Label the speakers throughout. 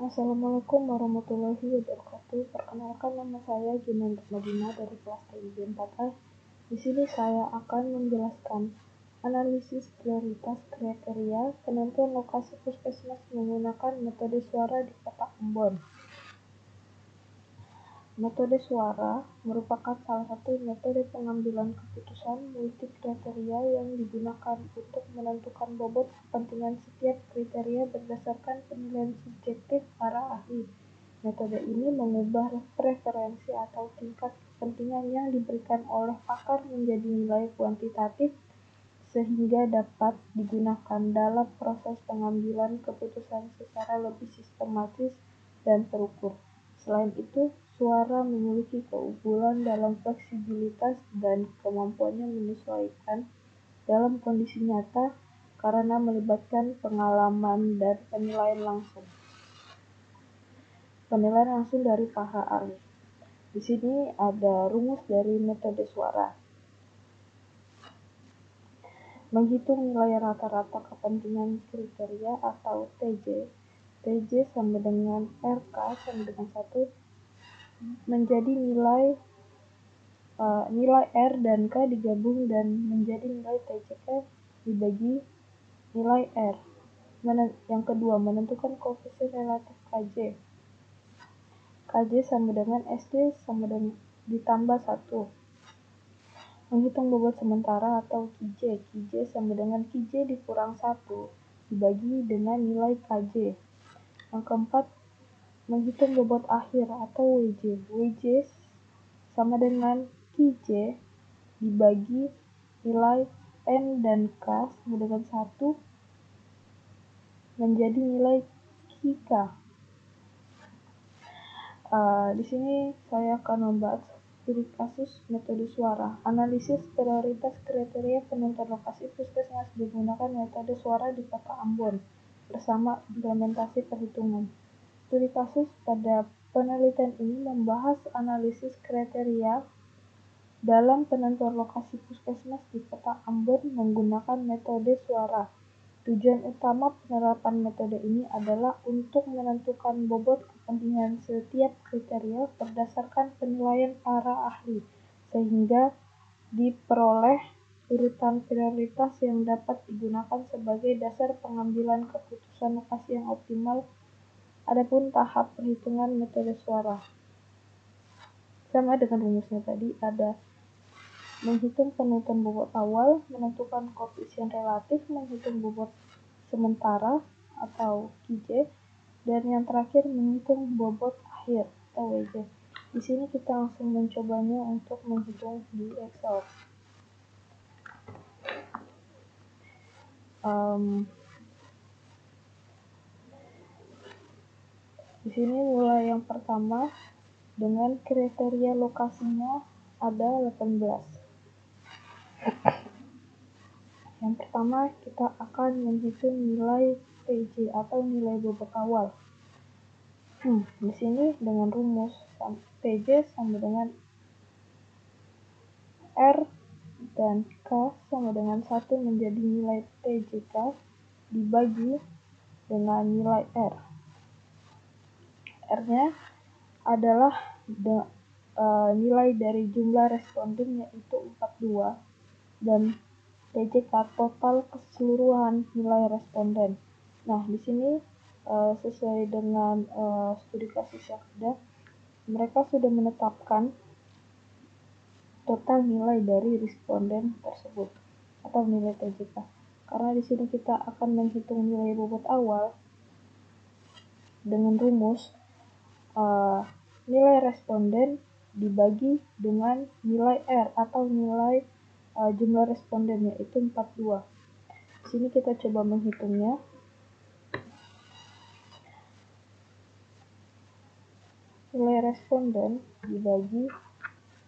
Speaker 1: Assalamualaikum warahmatullahi wabarakatuh. Perkenalkan, nama saya Junandra Madina dari kelas TIB 4A. Di sini saya akan menjelaskan analisis prioritas kriteria penentuan lokasi puskesmas menggunakan metode suara di Kota Ambon. Metode suara merupakan salah satu metode pengambilan keputusan multi kriteria yang digunakan untuk menentukan bobot kepentingan setiap kriteria berdasarkan penilaian subjektif para ahli. Metode ini mengubah preferensi atau tingkat kepentingan yang diberikan oleh pakar menjadi nilai kuantitatif sehingga dapat digunakan dalam proses pengambilan keputusan secara lebih sistematis dan terukur. Selain itu, suara memiliki keunggulan dalam fleksibilitas dan kemampuannya menyesuaikan dalam kondisi nyata karena melibatkan pengalaman dan penilaian langsung dari para ahli. Di sini ada rumus dari metode suara. Menghitung nilai rata-rata kepentingan kriteria atau TJ. TJ sama dengan RK sama dengan 1 menjadi nilai R dan K digabung dan menjadi nilai TJK dibagi nilai R. Yang kedua, menentukan koefisien relatif KJ. KJ sama dengan SD sama dengan ditambah 1. Menghitung bobot sementara atau KJ. KJ sama dengan KJ dikurang 1 dibagi dengan nilai KJ. Yang keempat, menghitung bobot akhir atau WJ. WJ sama dengan KJ dibagi nilai N dan K sama dengan 1 menjadi nilai KK. Di sini saya akan membahas studi kasus metode suara. Analisis prioritas kriteria penentuan lokasi puskesmas menggunakan metode suara di Kota Ambon bersama implementasi perhitungan. Studi kasus pada penelitian ini membahas analisis kriteria dalam penentuan lokasi puskesmas di Kota Ambon menggunakan metode suara. Tujuan utama penerapan metode ini adalah untuk menentukan bobot kepentingan setiap kriteria berdasarkan penilaian para ahli, sehingga diperoleh urutan prioritas yang dapat digunakan sebagai dasar pengambilan keputusan lokasi yang optimal. Adapun tahap perhitungan metode suara sama dengan rumusnya tadi, ada menghitung penentuan bobot awal, menentukan koefisien relatif, menghitung bobot sementara atau KJ, dan yang terakhir menghitung bobot akhir atau WJ. Di sini kita langsung mencobanya untuk menghitung di Excel. Di sini mulai yang pertama dengan kriteria lokasinya ada 18. Yang pertama kita akan menghitung nilai TJ atau nilai bobot awal. Di sini dengan rumus TJ sama dengan R dan K sama dengan 1 menjadi nilai TJK dibagi dengan nilai R. R-nya adalah nilai dari jumlah responden yaitu 42 dan TJK total keseluruhan nilai responden. Nah, di sini sesuai dengan studi kasus yang ada, mereka sudah menetapkan total nilai dari responden tersebut atau nilai TJK. Karena di sini kita akan menghitung nilai bobot awal dengan rumus nilai responden dibagi dengan nilai R atau nilai jumlah responden yaitu 42. Di sini kita coba menghitungnya. Nilai responden dibagi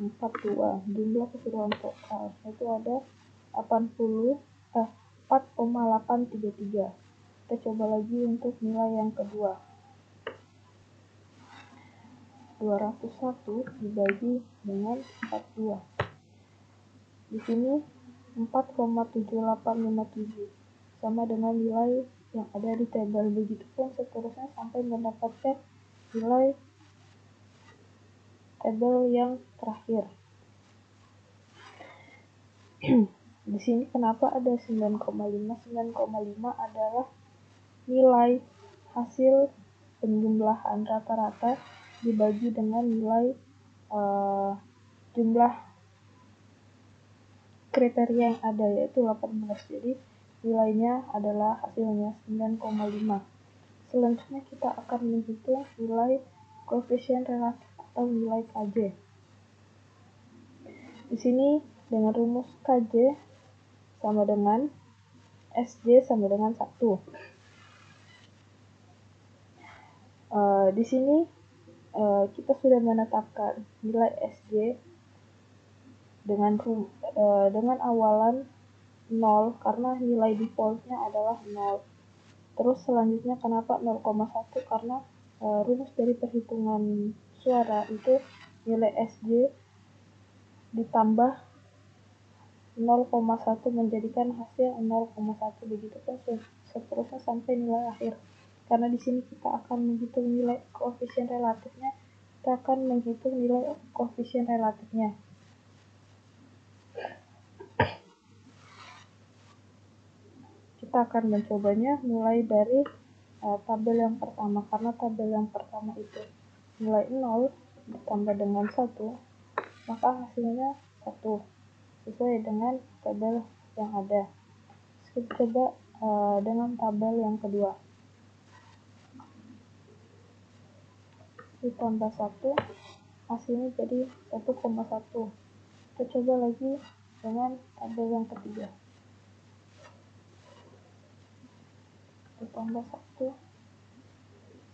Speaker 1: 42, jumlah keseluruhan total itu ada 4,833. Kita coba lagi untuk nilai yang kedua. 201 dibagi dengan 42. Di sini 4,7857 sama dengan nilai yang ada di tabel. Begitupun seterusnya sampai mendapatkan nilai tabel yang terakhir. Di sini kenapa ada 9,5? 9,5 adalah nilai hasil penjumlahan rata-rata dibagi dengan nilai jumlah kriteria yang ada, yaitu 18. Jadi nilainya adalah hasilnya 9,5. Selanjutnya kita akan menghitung nilai koefisien relatif atau nilai KJ. Di sini dengan rumus KJ sama dengan SJ sama dengan 1. Di sini kita sudah menetapkan nilai SJ dengan awalan 0 karena nilai defaultnya adalah 0. Terus selanjutnya kenapa 0,1? Karena rumus dari perhitungan suara itu nilai SJ ditambah 0,1 menjadikan hasil 0,1. Begitupun seterusnya sampai nilai akhir. Karena di sini kita akan menghitung nilai koefisien relatifnya, kita akan menghitung nilai koefisien relatifnya. Kita akan mencobanya mulai dari tabel yang pertama, karena tabel yang pertama itu nilai 0 ditambah dengan 1, maka hasilnya 1 sesuai dengan tabel yang ada. Kita coba dengan tabel yang kedua, ditambah 1 hasilnya jadi 1,1. Kita coba lagi dengan tabel yang ketiga, ditambah 1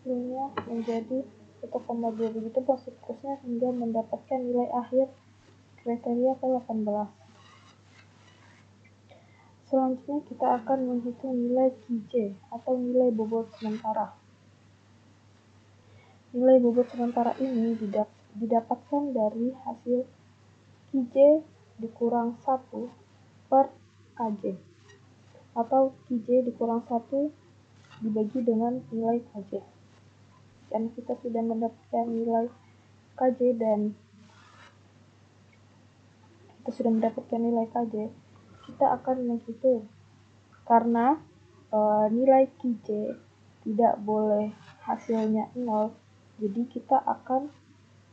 Speaker 1: hasilnya menjadi 1,2. begitu seterusnya hingga mendapatkan nilai akhir kriteria ke-18. Selanjutnya kita akan menghitung nilai KJ atau nilai bobot sementara. Nilai bobot sementara ini didapatkan dari hasil KJ dikurang 1 per KJ atau KJ dikurang 1 dibagi dengan nilai KJ. Karena kita sudah mendapatkan nilai KJ dan kita akan menghitung karena nilai KJ tidak boleh hasilnya 0, jadi kita akan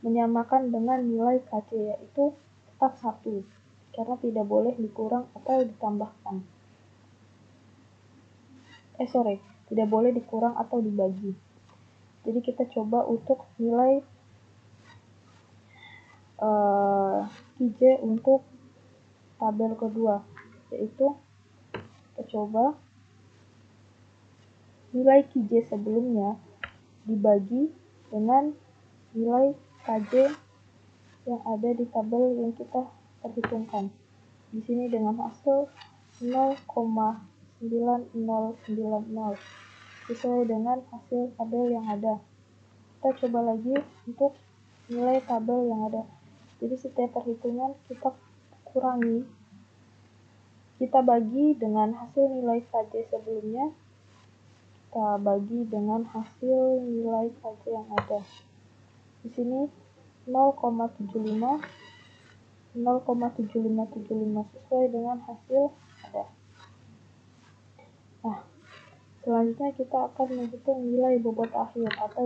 Speaker 1: menyamakan dengan nilai KJ, yaitu tetap 1 karena tidak boleh dikurang atau ditambahkan. Tidak boleh dikurang atau dibagi. Jadi kita coba untuk nilai KJ untuk tabel kedua, yaitu kita coba nilai KJ sebelumnya dibagi dengan nilai KJ yang ada di tabel yang kita perhitungkan. Di sini dengan hasil 0,9090 sesuai dengan hasil tabel yang ada. Kita coba lagi untuk nilai tabel yang ada. Jadi setiap perhitungan kita bagi dengan hasil nilai KJ sebelumnya, kita bagi dengan hasil nilai KJ yang ada. Di sini 0,75 sesuai dengan hasil ada. Nah, selanjutnya kita akan menghitung nilai bobot akhir atau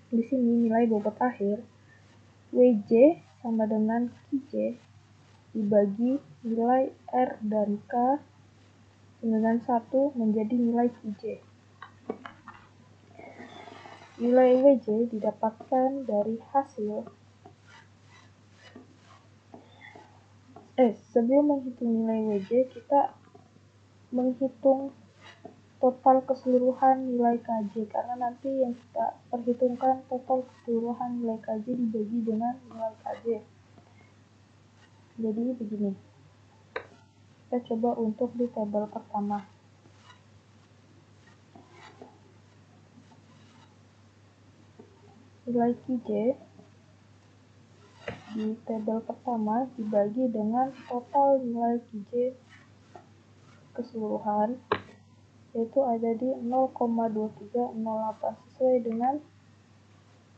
Speaker 1: di sini nilai bobot akhir WJ sama dengan KJ dibagi nilai R dan K dengan 1 menjadi nilai KJ. Nilai WJ didapatkan dari hasil sebelum menghitung nilai WJ, kita menghitung total keseluruhan nilai KJ, karena nanti yang kita perhitungkan total keseluruhan nilai KJ dibagi dengan nilai KJ. Jadi begini, kita coba untuk di tabel pertama. Nilai KJ di tabel pertama dibagi dengan total nilai KJ keseluruhan, yaitu ada di 0,2308 sesuai dengan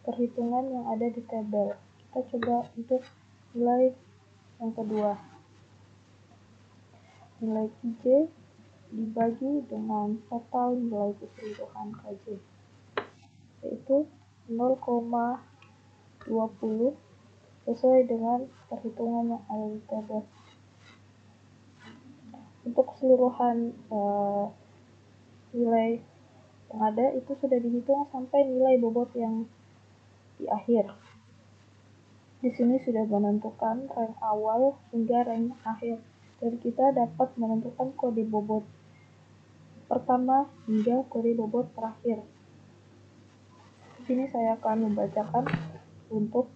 Speaker 1: perhitungan yang ada di tabel. Kita coba untuk nilai yang kedua. Nilai KJ dibagi dengan total nilai keseluruhan KJ, yaitu 0,20 sesuai dengan perhitungan yang ada di tabel. Untuk keseluruhan nilai yang ada itu sudah dihitung sampai nilai bobot yang di akhir. Di sini sudah menentukan rank awal hingga rank akhir, dan kita dapat menentukan kode bobot pertama hingga kode bobot terakhir. Di sini saya akan membacakan untuk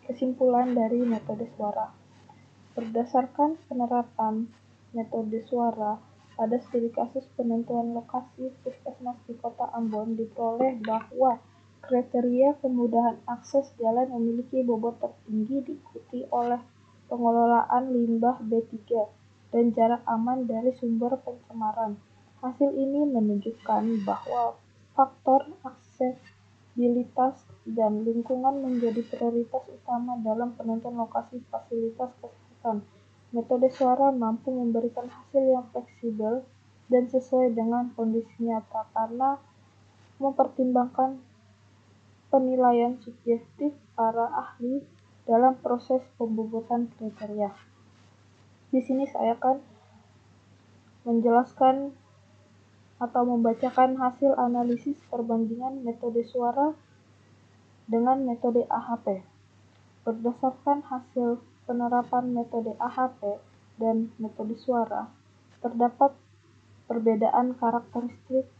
Speaker 1: kesimpulan dari metode suara. Berdasarkan penerapan metode suara pada studi kasus penentuan lokasi puskesmas di Kota Ambon, diperoleh bahwa kriteria kemudahan akses jalan memiliki bobot tertinggi, diikuti oleh pengelolaan limbah B3 dan jarak aman dari sumber pencemaran. Hasil ini menunjukkan bahwa faktor aksesibilitas dan lingkungan menjadi prioritas utama dalam penentuan lokasi fasilitas kesehatan. Metode suara mampu memberikan hasil yang fleksibel dan sesuai dengan kondisi nyata karena mempertimbangkan penilaian subjektif para ahli dalam proses pembobotan kriteria. Di sini saya akan menjelaskan atau membacakan hasil analisis perbandingan metode suara dengan metode AHP. Berdasarkan hasil penerapan metode AHP dan metode suara, terdapat perbedaan karakteristik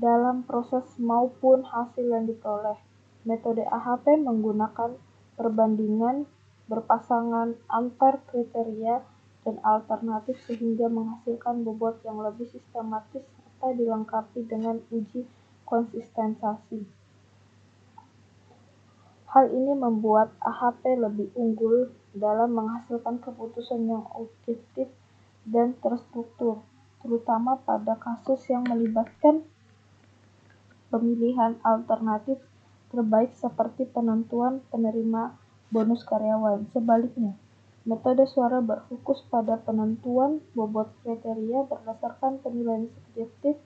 Speaker 1: dalam proses maupun hasil yang diperoleh. Metode AHP menggunakan perbandingan berpasangan antar kriteria dan alternatif sehingga menghasilkan bobot yang lebih sistematis serta dilengkapi dengan uji konsistensi. Hal ini membuat AHP lebih unggul dalam menghasilkan keputusan yang objektif dan terstruktur, terutama pada kasus yang melibatkan pemilihan alternatif terbaik seperti penentuan penerima bonus karyawan. Sebaliknya, metode suara berfokus pada penentuan bobot kriteria berdasarkan penilaian subjektif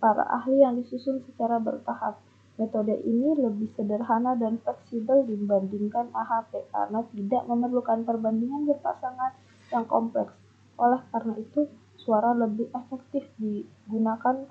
Speaker 1: para ahli yang disusun secara bertahap. Metode ini lebih sederhana dan fleksibel dibandingkan AHP karena tidak memerlukan perbandingan berpasangan yang kompleks. Oleh karena itu, suara lebih efektif digunakan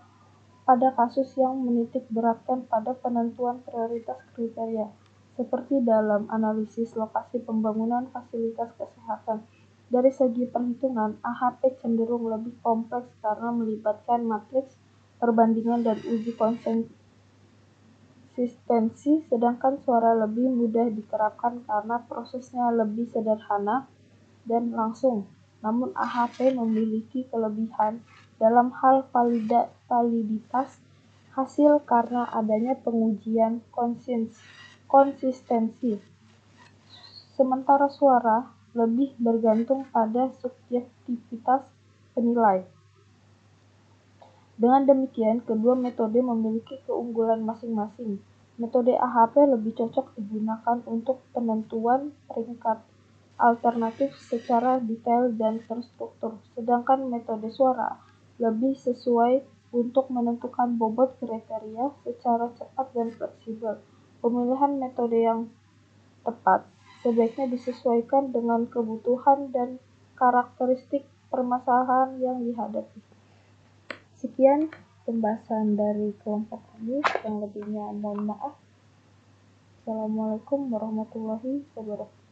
Speaker 1: pada kasus yang menitik beratkan pada penentuan prioritas kriteria, seperti dalam analisis lokasi pembangunan fasilitas kesehatan. Dari segi perhitungan, AHP cenderung lebih kompleks karena melibatkan matriks perbandingan dan uji konsistensi, sedangkan suara lebih mudah diterapkan karena prosesnya lebih sederhana dan langsung. Namun AHP memiliki kelebihan dalam hal validitas hasil karena adanya pengujian konsistensi. Sementara suara lebih bergantung pada subjektivitas penilai. Dengan demikian, kedua metode memiliki keunggulan masing-masing. Metode AHP lebih cocok digunakan untuk penentuan peringkat alternatif secara detail dan terstruktur, sedangkan metode suara lebih sesuai untuk menentukan bobot kriteria secara cepat dan fleksibel. Pemilihan metode yang tepat sebaiknya disesuaikan dengan kebutuhan dan karakteristik permasalahan yang dihadapi. Sekian pembahasan dari kelompok ini, yang lebihnya mohon maaf. Assalamualaikum warahmatullahi wabarakatuh.